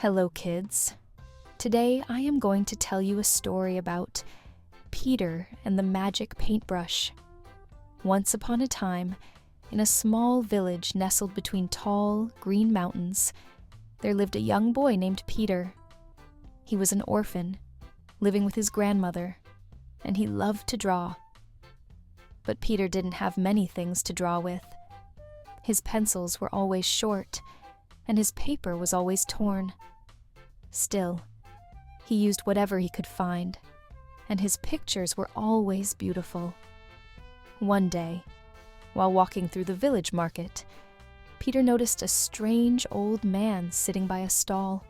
Hello, kids. Today I am going to tell you a story about Peter and the magic paintbrush. Once upon a time, in a small village nestled between tall, green mountains, there lived a young boy named Peter. He was an orphan, living with his grandmother, and he loved to draw. But Peter didn't have many things to draw with. His pencils were always short, and his paper was always torn. Still, he used whatever he could find, and his pictures were always beautiful. One day, while walking through the village market, Peter noticed a strange old man sitting by a stall.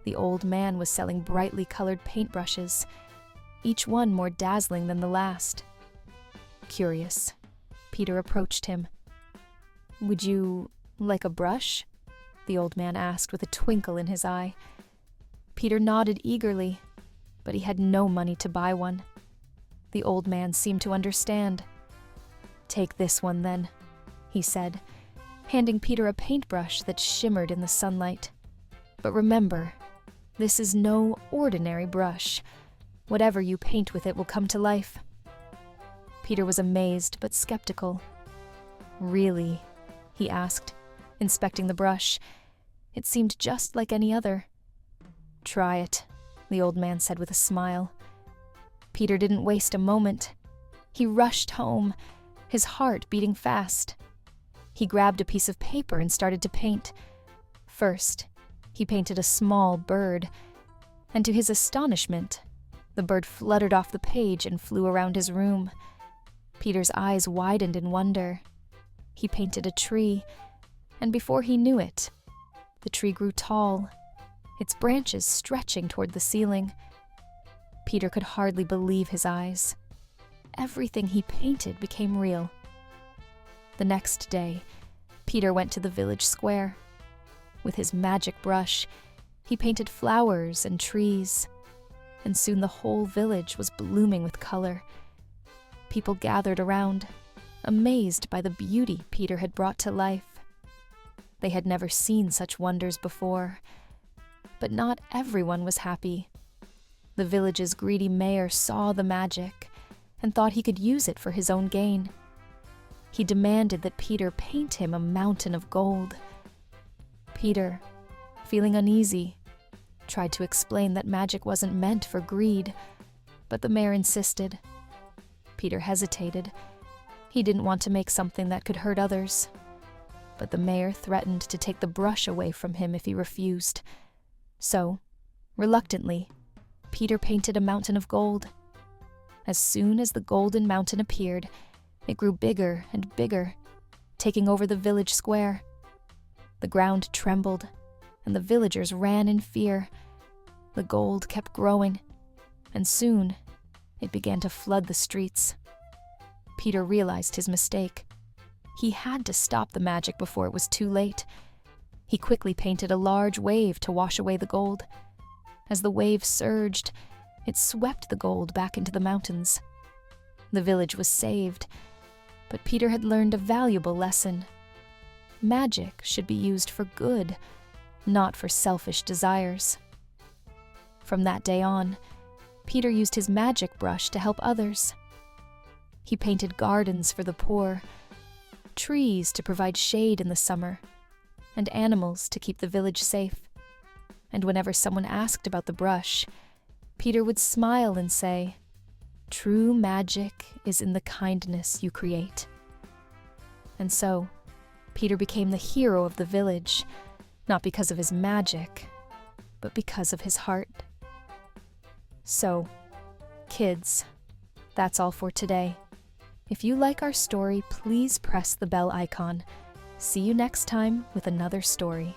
The old man was selling brightly colored paintbrushes, each one more dazzling than the last. Curious, Peter approached him. "Would you like a brush?" the old man asked with a twinkle in his eye. Peter nodded eagerly, but he had no money to buy one. The old man seemed to understand. "Take this one then," he said, handing Peter a paintbrush that shimmered in the sunlight. "But remember, this is no ordinary brush. Whatever you paint with it will come to life." Peter was amazed but skeptical. "Really?" he asked, inspecting the brush. It seemed just like any other. "Try it," the old man said with a smile. Peter didn't waste a moment. He rushed home, his heart beating fast. He grabbed a piece of paper and started to paint. First, he painted a small bird, and to his astonishment, the bird fluttered off the page and flew around his room. Peter's eyes widened in wonder. He painted a tree, and before he knew it, the tree grew tall, its branches stretching toward the ceiling. Peter could hardly believe his eyes. Everything he painted became real. The next day, Peter went to the village square. With his magic brush, he painted flowers and trees, and soon the whole village was blooming with color. People gathered around, amazed by the beauty Peter had brought to life. They had never seen such wonders before. But not everyone was happy. The village's greedy mayor saw the magic and thought he could use it for his own gain. He demanded that Peter paint him a mountain of gold. Peter, feeling uneasy, tried to explain that magic wasn't meant for greed, but the mayor insisted. Peter hesitated. He didn't want to make something that could hurt others. But the mayor threatened to take the brush away from him if he refused. So, reluctantly, Peter painted a mountain of gold. As soon as the golden mountain appeared, it grew bigger and bigger, taking over the village square. The ground trembled, and the villagers ran in fear. The gold kept growing, and soon it began to flood the streets. Peter realized his mistake. He had to stop the magic before it was too late. He quickly painted a large wave to wash away the gold. As the wave surged, it swept the gold back into the mountains. The village was saved, but Peter had learned a valuable lesson. Magic should be used for good, not for selfish desires. From that day on, Peter used his magic brush to help others. He painted gardens for the poor, trees to provide shade in the summer, and animals to keep the village safe. And whenever someone asked about the brush, Peter would smile and say, "True magic is in the kindness you create." And so, Peter became the hero of the village, not because of his magic, but because of his heart. So, kids, that's all for today. If you like our story, please press the bell icon. See you next time with another story.